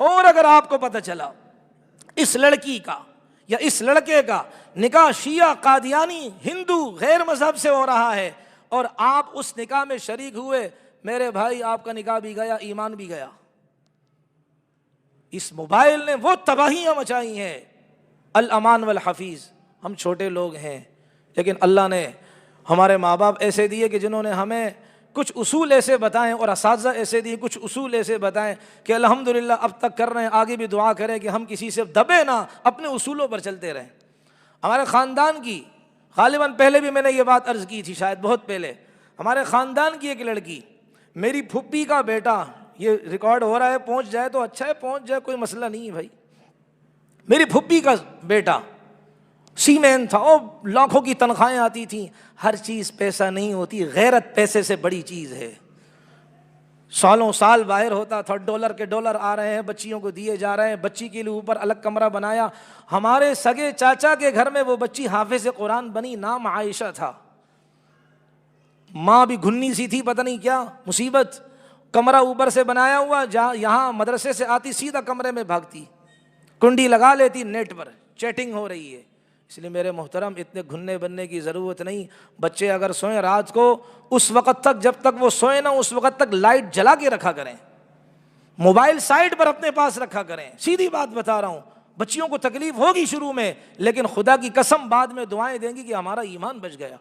اور اگر آپ کو پتہ چلا اس لڑکی کا یا اس لڑکے کا نکاح شیعہ قادیانی ہندو غیر مذہب سے ہو رہا ہے اور آپ اس نکاح میں شریک ہوئے، میرے بھائی آپ کا نکاح بھی گیا، ایمان بھی گیا۔ اس موبائل نے وہ تباہیاں مچائی ہیں، الامان والحفیظ۔ ہم چھوٹے لوگ ہیں لیکن اللہ نے ہمارے ماں باپ ایسے دیے کہ جنہوں نے ہمیں کچھ اصول ایسے بتائیں اور اساتذہ ایسے دیے، کچھ اصول ایسے بتائیں کہ الحمدللہ اب تک کر رہے ہیں، آگے بھی دعا کریں کہ ہم کسی سے دبے نہ، اپنے اصولوں پر چلتے رہیں۔ ہمارے خاندان کی، غالباً پہلے بھی میں نے یہ بات عرض کی تھی، شاید بہت پہلے، ہمارے خاندان کی ایک لڑکی، میری پھوپھی کا بیٹا، یہ ریکارڈ ہو رہا ہے، پہنچ جائے تو اچھا ہے، پہنچ جائے کوئی مسئلہ نہیں ہے بھائی، میری پھوپھی کا بیٹا سی مین تھا، اور لاکھوں کی تنخواہیں آتی تھیں۔ ہر چیز پیسہ نہیں ہوتی، غیرت پیسے سے بڑی چیز ہے۔ سالوں سال باہر ہوتا تھا، ڈالر کے ڈالر آ رہے ہیں، بچیوں کو دیے جا رہے ہیں، بچی کے لیے اوپر الگ کمرہ بنایا۔ ہمارے سگے چاچا کے گھر میں وہ بچی حافظ قرآن بنی، نام عائشہ تھا، ماں بھی گھنی سی تھی، پتہ نہیں کیا مصیبت، کمرہ اوپر سے بنایا ہوا، جہاں یہاں مدرسے سے آتی سیدھا کمرے میں بھاگتی، کنڈی لگا لیتی، نیٹ پر چیٹنگ ہو رہی ہے۔ اس لیے میرے محترم اتنے گھننے بننے کی ضرورت نہیں۔ بچے اگر سوئیں رات کو، اس وقت تک جب تک وہ سوئیں نہ، اس وقت تک لائٹ جلا کے رکھا کریں، موبائل سائٹ پر اپنے پاس رکھا کریں۔ سیدھی بات بتا رہا ہوں، بچیوں کو تکلیف ہوگی شروع میں، لیکن خدا کی قسم بعد میں دعائیں دیں گی کہ ہمارا ایمان بچ گیا۔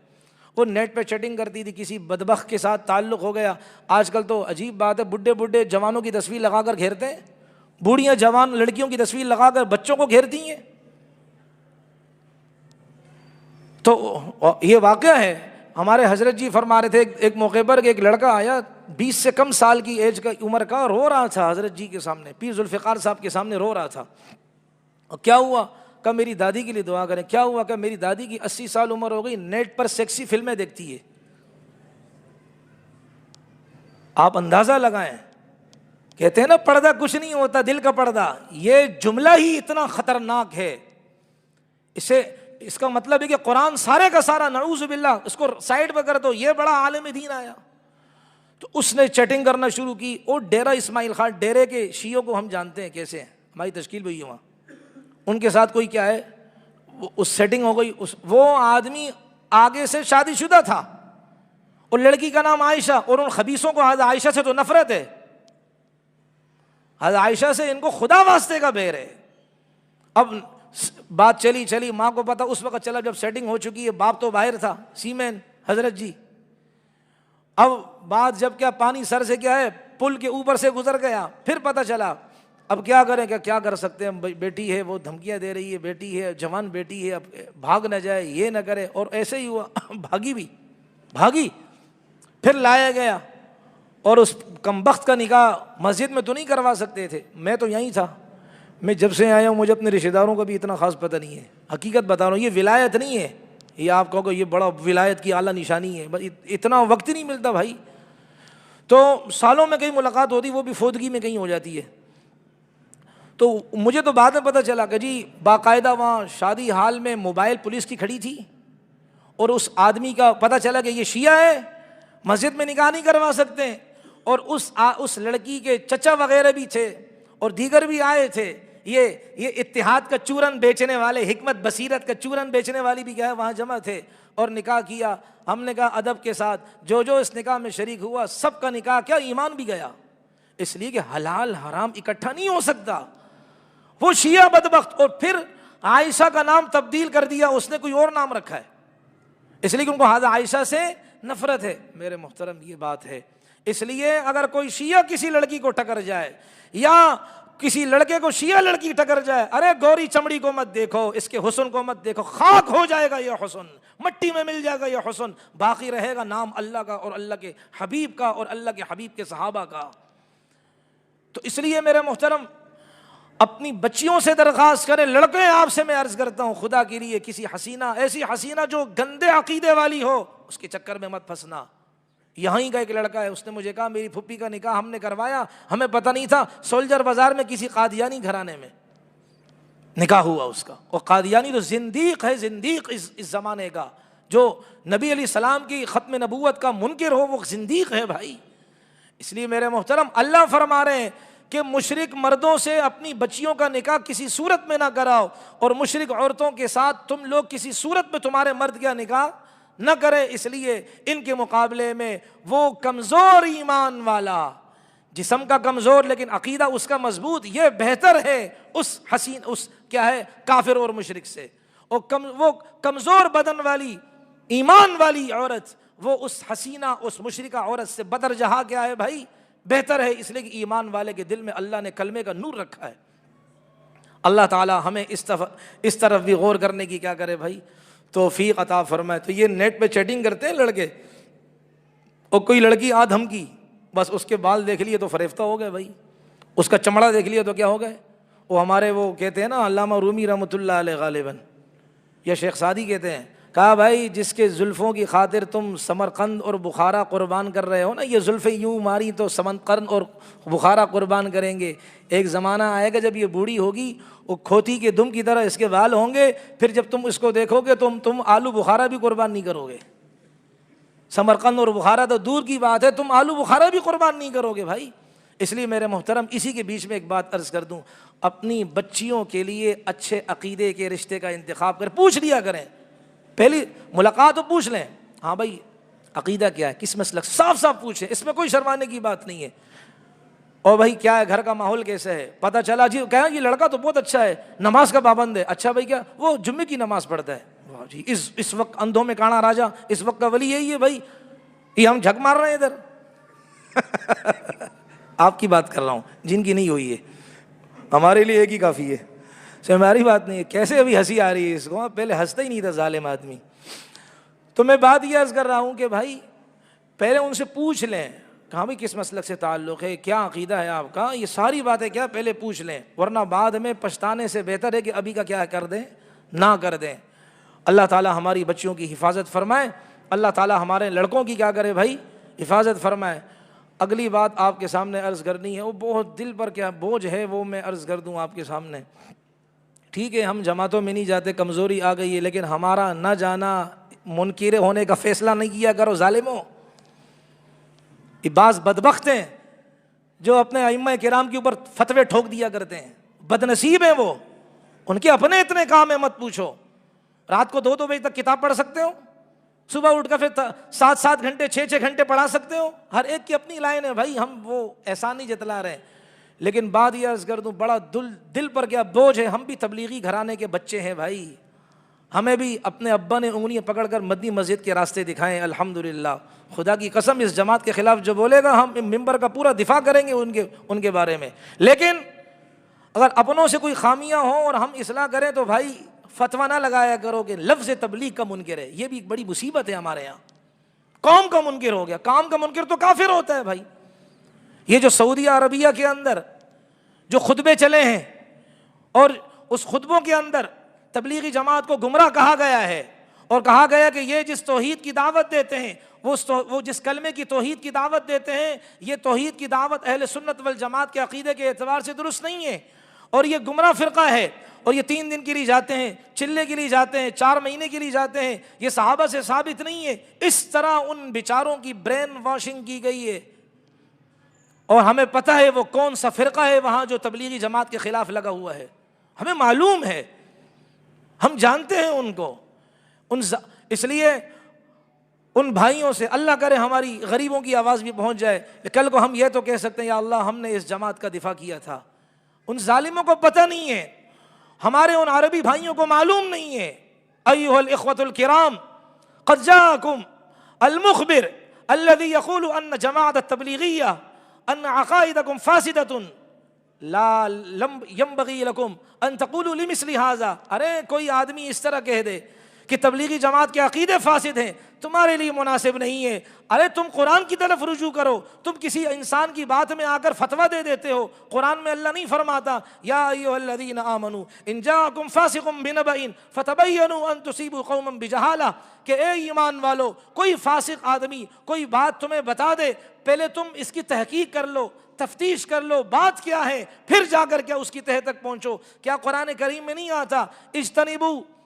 وہ نیٹ پہ چیٹنگ کرتی تھی، کسی بدبخت کے ساتھ تعلق ہو گیا۔ آج کل تو عجیب بات ہے، بڈھے بڈھے جوانوں کی تصویر لگا کر گھیرتے ہیں، بوڑھیاں جوان لڑکیوں کی تصویر لگا کر بچوں کو گھیرتی ہیں۔ تو یہ واقعہ ہے، ہمارے حضرت جی فرما رہے تھے ایک موقع پر کہ ایک لڑکا آیا 20 سے کم سال کی ایج کا عمر کا، رو رہا تھا حضرت جی کے سامنے، پیر ذوالفقار صاحب کے سامنے رو رہا تھا۔ اور کیا ہوا؟ کہ میری دادی کے لیے دعا کریں۔ کیا ہوا؟ کہ میری دادی کی 80 سال عمر ہو گئی، نیٹ پر سیکسی فلمیں دیکھتی ہے۔ آپ اندازہ لگائیں، کہتے ہیں نا پردہ کچھ نہیں ہوتا، دل کا پردہ، یہ جملہ ہی اتنا خطرناک ہے۔ اس کا مطلب ہے کہ قرآن سارے کا سارا، نعوذ باللہ، اس کو سائڈ پہ کر دو، یہ بڑا عالم دین آیا۔ تو اس نے چیٹنگ کرنا شروع کی، اور ڈیرہ اسماعیل خان، ڈیرے کے شیعوں کو ہم جانتے ہیں کیسے ہیں، ہماری تشکیل ہوئی ہے وہاں، ان کے ساتھ کوئی کیا ہے، اس سیٹنگ ہو گئی۔ وہ آدمی آگے سے شادی شدہ تھا، اور لڑکی کا نام عائشہ، اور ان خبیثوں کو حضرت عائشہ سے تو نفرت ہے، حضرت عائشہ سے ان کو خدا واسطے کا بیر ہے۔ اب بات چلی، ماں کو پتا اس وقت چلا جب سیٹنگ ہو چکی ہے، باپ تو باہر تھا، سیمین حضرت جی۔ اب بات جب کیا پانی سر سے کیا ہے، پل کے اوپر سے گزر گیا، پھر پتا چلا اب کیا کریں، کیا کر سکتے ہیں، بیٹی ہے، وہ دھمکیاں دے رہی ہے، بیٹی ہے، جوان بیٹی ہے، اب بھاگ نہ جائے، یہ نہ کرے، اور ایسے ہی ہوا، بھاگی، پھر لایا گیا، اور اس کمبخت کا نکاح مسجد میں تو نہیں کروا سکتے تھے، میں تو یہیں تھا، میں جب سے آیا ہوں مجھے اپنے رشتہ داروں کا بھی اتنا خاص پتہ نہیں ہے، حقیقت بتا رہا ہوں، یہ ولایت نہیں ہے، یہ آپ کہو کہ یہ بڑا ولایت کی اعلیٰ نشانی ہے، اتنا وقت ہی نہیں ملتا بھائی، تو سالوں میں کہیں ملاقات ہوتی، وہ بھی فوتگی میں کہیں ہو جاتی ہے۔ تو مجھے تو بعد میں پتہ چلا کہ جی باقاعدہ وہاں شادی حال میں موبائل پولیس کی کھڑی تھی، اور اس آدمی کا پتہ چلا کہ یہ شیعہ ہے، مسجد میں نکاح نہیں کروا سکتے، اور اس لڑکی کے چچا وغیرہ بھی تھے اور دیگر بھی آئے تھے، یہ اتحاد کا چورن بیچنے والے، حکمت بصیرت کا چورن بیچنے والی بھی کیا ہے وہاں جمع تھے، اور نکاح کیا۔ ہم نے کہا ادب کے ساتھ، جو اس نکاح میں شریک ہوا سب کا نکاح کیا ایمان بھی گیا، اس لیے کہ حلال حرام اکٹھا نہیں ہو سکتا۔ وہ شیعہ بدبخت، اور پھر عائشہ کا نام تبدیل کر دیا، اس نے کوئی اور نام رکھا ہے، اس لیے کہ ان کو حضرت عائشہ سے نفرت ہے۔ میرے محترم یہ بات ہے، اس لیے اگر کوئی شیعہ کسی لڑکی کو ٹکر جائے، یا کسی لڑکے کو شیعہ لڑکی ٹکر جائے، ارے گوری چمڑی کو مت دیکھو، اس کے حسن کو مت دیکھو، خاک ہو جائے گا یہ حسن، مٹی میں مل جائے گا یہ حسن، باقی رہے گا نام اللہ کا اور اللہ کے حبیب کا اور اللہ کے حبیب کے صحابہ کا۔ تو اس لیے میرے محترم اپنی بچیوں سے درخواست کریں، لڑکے آپ سے میں عرض کرتا ہوں خدا کے لیے، کسی حسینہ، ایسی حسینہ جو گندے عقیدے والی ہو، اس کے چکر میں مت پھنسنا۔ یہاں ہی کا ایک لڑکا ہے، اس نے مجھے کہا میری پھپھی کا نکاح ہم نے کروایا، ہمیں پتہ نہیں تھا، سولجر بازار میں کسی قادیانی گھرانے میں نکاح ہوا اس کا، اور قادیانی تو زندیق ہے، زندیق اس زمانے کا، جو نبی علیہ السلام کی ختم نبوت کا منکر ہو وہ زندیق ہے بھائی۔ اس لیے میرے محترم اللہ فرما رہے ہیں کہ مشرک مردوں سے اپنی بچیوں کا نکاح کسی صورت میں نہ کراؤ، اور مشرک عورتوں کے ساتھ تم لوگ کسی صورت میں تمہارے مرد کا نکاح نہ کرے، اس لیے ان کے مقابلے میں وہ کمزور ایمان والا، جسم کا کمزور لیکن عقیدہ اس کا مضبوط، یہ بہتر ہے اس حسین، اس کیا ہے، کافر اور مشرک سے۔ اور وہ کمزور بدن والی ایمان والی عورت، وہ اس حسینہ، اس مشرکہ عورت سے بدرجہ کیا ہے بھائی، بہتر ہے، اس لیے کہ ایمان والے کے دل میں اللہ نے کلمے کا نور رکھا ہے۔ اللہ تعالی ہمیں اس طرف بھی غور کرنے کی کیا کرے بھائی، توفیق عطا فرمائے۔ تو یہ نیٹ پہ چیٹنگ کرتے ہیں لڑکے، اور کوئی لڑکی آ دھمکی، بس اس کے بال دیکھ لیے تو فریفتہ ہو گئے بھائی، اس کا چمڑا دیکھ لیے تو کیا ہو گئے۔ وہ ہمارے وہ کہتے ہیں نا علامہ رومی رحمۃ اللہ علیہ غالباً، یا شیخ سعدی کہتے ہیں، کہا بھائی جس کے زلفوں کی خاطر تم سمرقند اور بخارا قربان کر رہے ہو نا، یہ زلفیں یوں ماری تو سمرقند اور بخارا قربان کریں گے، ایک زمانہ آئے گا جب یہ بوڑھی ہوگی، وہ کھوتی کے دم کی طرح اس کے بال ہوں گے، پھر جب تم اس کو دیکھو گے تم آلو بخارا بھی قربان نہیں کرو گے۔ سمرقند اور بخارا تو دور کی بات ہے، تم آلو بخارا بھی قربان نہیں کرو گے بھائی۔ اس لیے میرے محترم، اسی کے بیچ میں ایک بات عرض کر دوں، اپنی بچیوں کے لیے اچھے عقیدے کے رشتے کا انتخاب کریں، پوچھ لیا کریں، پہلی ملاقات تو پوچھ لیں، ہاں بھائی عقیدہ کیا ہے، کس مسلک، صاف صاف پوچھیں، اس میں کوئی شرمانے کی بات نہیں ہے۔ اور بھائی کیا ہے، گھر کا ماحول کیسا ہے، پتہ چلا جی کہا یہ لڑکا تو بہت اچھا ہے، نماز کا پابند ہے، اچھا بھائی کیا وہ جمعے کی نماز پڑھتا ہے، واہ جی، اس وقت اندھوں میں کانا راجا، اس وقت کا ولی یہی ہے بھائی، یہ ہم جھک مار رہے ہیں ادھر۔ آپ کی بات کر رہا ہوں، جن کی نہیں ہوئی ہے، ہمارے لیے ایک ہی کافی ہے، ہماری بات نہیں ہے۔ کیسے ابھی ہنسی آ رہی ہے اس کو، پہلے ہنستا ہی نہیں تھا ظالم آدمی۔ تو میں بات یہ عرض کر رہا ہوں کہ بھائی پہلے ان سے پوچھ لیں، کہاں بھی کس مسلک سے تعلق ہے، کیا عقیدہ ہے آپ کا، یہ ساری باتیں کیا پہلے پوچھ لیں، ورنہ بعد میں پچھتانے سے بہتر ہے کہ ابھی کا کیا کر دیں، نہ کر دیں۔ اللہ تعالی ہماری بچیوں کی حفاظت فرمائے، اللہ تعالی ہمارے لڑکوں کی کیا کرے بھائی، حفاظت فرمائے۔ اگلی بات آپ کے سامنے عرض کرنی ہے، وہ بہت دل پر کیا بوجھ ہے، وہ میں عرض کر دوں آپ کے سامنے۔ ٹھیک ہے ہم جماعتوں میں نہیں جاتے، کمزوری آ گئی ہے، لیکن ہمارا نہ جانا منکر ہونے کا فیصلہ نہیں کیا کرو ظالموں۔ یہ بعض بدبخت ہیں جو اپنے ائمہ کرام کے اوپر فتوے ٹھوک دیا کرتے ہیں، بد نصیب ہیں وہ، ان کے اپنے اتنے کام ہیں، مت پوچھو۔ رات کو 2 بجے تک کتاب پڑھ سکتے ہو، صبح اٹھ کر پھر 7 گھنٹے 6 گھنٹے پڑھا سکتے ہو، ہر ایک کی اپنی لائن ہے بھائی، ہم وہ احسان نہیں جتلا رہے ہیں۔ لیکن بات یہ عرض کر دوں، بڑا دل پر کیا بوجھ ہے، ہم بھی تبلیغی گھرانے کے بچے ہیں بھائی، ہمیں بھی اپنے ابا نے انگلیاں پکڑ کر مدنی مسجد کے راستے دکھائے، الحمدللہ۔ خدا کی قسم اس جماعت کے خلاف جو بولے گا ہم ممبر کا پورا دفاع کریں گے ان کے بارے میں، لیکن اگر اپنوں سے کوئی خامیاں ہوں اور ہم اصلاح کریں تو بھائی فتویٰ نہ لگایا کرو کہ لفظ تبلیغ کا منکر ہے، یہ بھی ایک بڑی مصیبت ہے ہمارے یہاں۔ قوم کا منکر ہو گیا، کام کا منکر تو کافر ہوتا ہے بھائی۔ یہ جو سعودیہ عربیہ کے اندر جو خطبے چلے ہیں اور اس خطبوں کے اندر تبلیغی جماعت کو گمراہ کہا گیا ہے، اور کہا گیا کہ یہ جس توحید کی دعوت دیتے ہیں، وہ جس کلمے کی توحید کی دعوت دیتے ہیں، یہ توحید کی دعوت اہل سنت والجماعت کے عقیدے کے اعتبار سے درست نہیں ہے، اور یہ گمراہ فرقہ ہے، اور یہ 3 دن کے لیے جاتے ہیں، چلے کے لیے جاتے ہیں، 4 مہینے کے لیے جاتے ہیں، یہ صحابہ سے ثابت نہیں ہے۔ اس طرح ان بیچاروں کی برین واشنگ کی گئی ہے، اور ہمیں پتہ ہے وہ کون سا فرقہ ہے وہاں جو تبلیغی جماعت کے خلاف لگا ہوا ہے، ہمیں معلوم ہے، ہم جانتے ہیں ان کو۔ اس لیے ان بھائیوں سے اللہ کرے ہماری غریبوں کی آواز بھی پہنچ جائے، کل کو ہم یہ تو کہہ سکتے ہیں یا اللہ ہم نے اس جماعت کا دفاع کیا تھا۔ ان ظالموں کو پتہ نہیں ہے، ہمارے ان عربی بھائیوں کو معلوم نہیں ہے۔ ایھا الاخوۃ الکرام قد جاءکم المخبر الذي يقول ان جماعت التبلیغیہ ان عقائدکم فاسدۃ لا ينبغي لكم ان تقولوا لمثل هذا۔ ارے کوئی آدمی اس طرح کہہ دے کہ تبلیغی جماعت کے عقیدے فاسد ہیں، تمہارے لیے مناسب نہیں ہے۔ ارے تم قرآن کی طرف رجوع کرو، تم کسی انسان کی بات میں آ کر فتویٰ دے دیتے ہو۔ قرآن میں اللہ نہیں فرماتا یا ایھا الذین آمنوا ان جاءکم فاسق بنبأ فتبینوا ان تصیبوا قوما بجہالہ، کہ اے ایمان والو کوئی فاسق آدمی کوئی بات تمہیں بتا دے، پہلے تم اس کی تحقیق کر لو، تفتیش کر لو بات کیا ہے، پھر جا کر کیا اس کی تہہ تک پہنچو۔ کیا قرآن کریم میں نہیں آتا اجتنبوا